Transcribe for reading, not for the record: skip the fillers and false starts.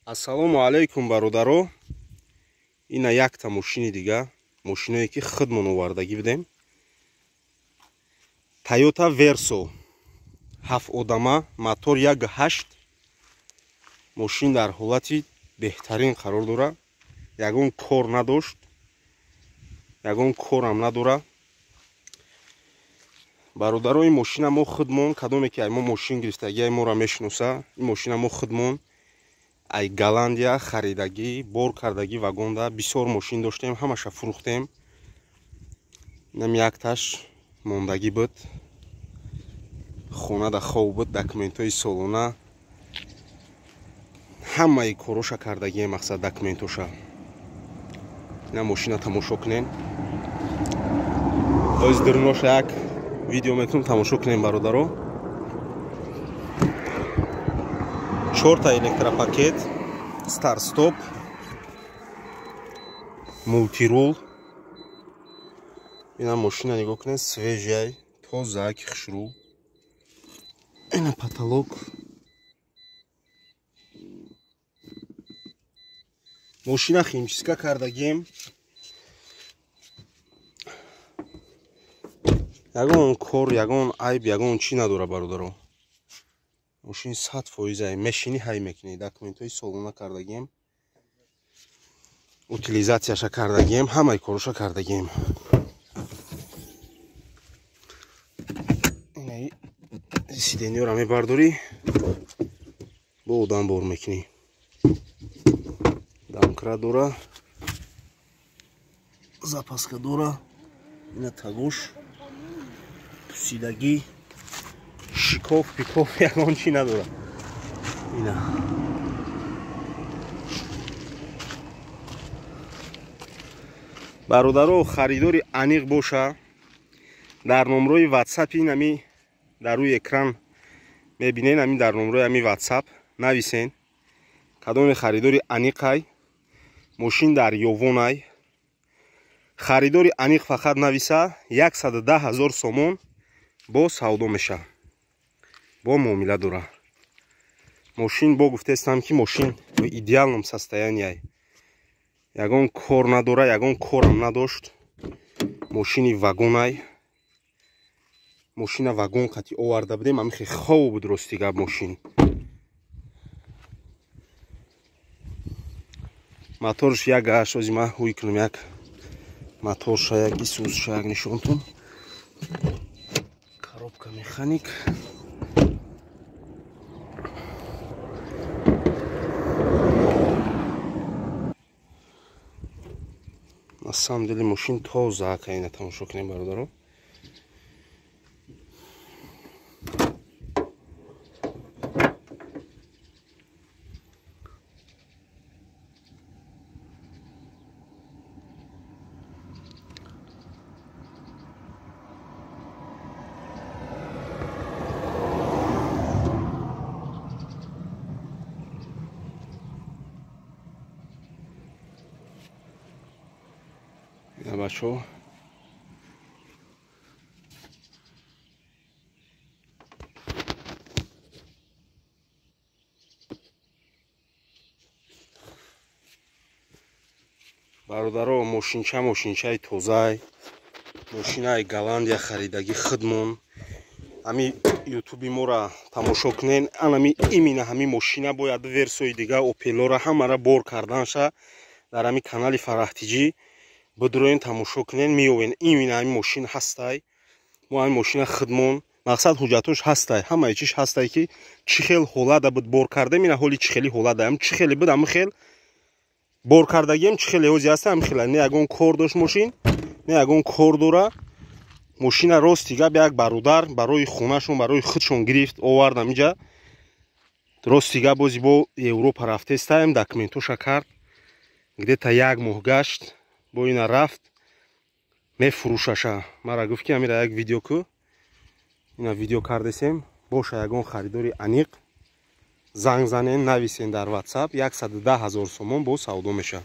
Ассалому алейкум бародаро. Ина якта мошини дига, мошиное ки худмон овардагӣ будем. Toyota Verso 7 одама, мотор 1.8. мошин дар ҳолати беҳтарин қарор дора. Ягон кор надошт. Ягон корам надора. Бародаро, ин мошина мо худмон, кадоме ки ай мо мошин гирифтагӣ ай мора мешиноса, ин мошина мо худмон ай Голландия харидагӣ, бор кардагӣ вагонда бисёр мошин доштем, ҳамаша фурӯхтем. Инам якташ мондагӣ буд. Хонада хоб буд, документои солона ҳамаи короша кардагӣ, мақсад документоша. Ина мошина тамошо кунем. Оз дурноша як видео мекунем, тамошо кунем бародаро. 4 электропакет, старт-стоп, мультирул. Ина мошина нигоҳ кунем, свежай, тоза, ки хушрӯ. Ина потолок. Мошина химчистка кардагим. Ягон кор, ягон айб, ягон чӣ надора бародаро. мошин 100% мешини ҳай мекунӣ. Документои солона кардагим, утилизатсияша кардагим, ҳамаи короша кардагим. Инаи сидениёра мебардорӣ, бо одам бор мекунӣ. Дамкра дора, запаска дора. Ина тагош, пусидагӣ, шикоф, пикоф, ягон чӣ надора. Ина бародаро, харидори аниқ боша, дар номрои WhatsApp инами дар рӯи экран мебинен, ами дар номрои ами WhatsApp нависен. Кадоме харидори аниқай, мошин дар ёвонай. Харидори аниқ фақат нависа 110 000 сомон бо савдо меша, бо муомила дора. мошин бо гуфтестам ки мошин в идеалном состоянии. Ягон кор надора, ягон корам надошт. мошини вагонай. мошина вагон қати оварда будем, ами хе хов буд рости гап мошин. моторш як аш озима ҳуй кунам, як моторша, як исузша, як нишонтун. коробка механик. на самом деле мошин тоза, кайна тамошо кунем бародаро. ина бачо бародаро, мошинчаи тозай, мошинаи Голландия харидагӣ худмон. ами ютуби мора тамошо кунен, анами имина ҳами мошина бояд версои дига опелора ҳамара бор карданша дар ами канали Фараҳтиҷӣ бидроен тамошо кунен, меёвен имина ами мошин ҳастай. мо ами мошина худмон, мақсад ҳуҷҷатош ҳастай, ҳамаи чиш ҳастай, ки чӣ хел ҳолада буд бор кардем, ина ҳоли чӣ хели ҳолада, ам чӣ хеле буд, ам хел бор кардагием, чӣ хеле ҳози ҳастай, ам хела. Не ягон кор дошт мошин, не ягон кор дора. мошина рости гап як бародар барои хонашон, барои худшон гирифт, овардам инҷа. рости гап бози бо Европа рафтестаем, документоша кард. где-то як моҳ гашт, бо ина рафт мефурӯшаша. мара гуфт ки амира як видео ку. ина видео кардесем. боша ягон харидори аниқ. занг занен, нависен дар WhatsApp, 110 000 сомон бо савдо меша.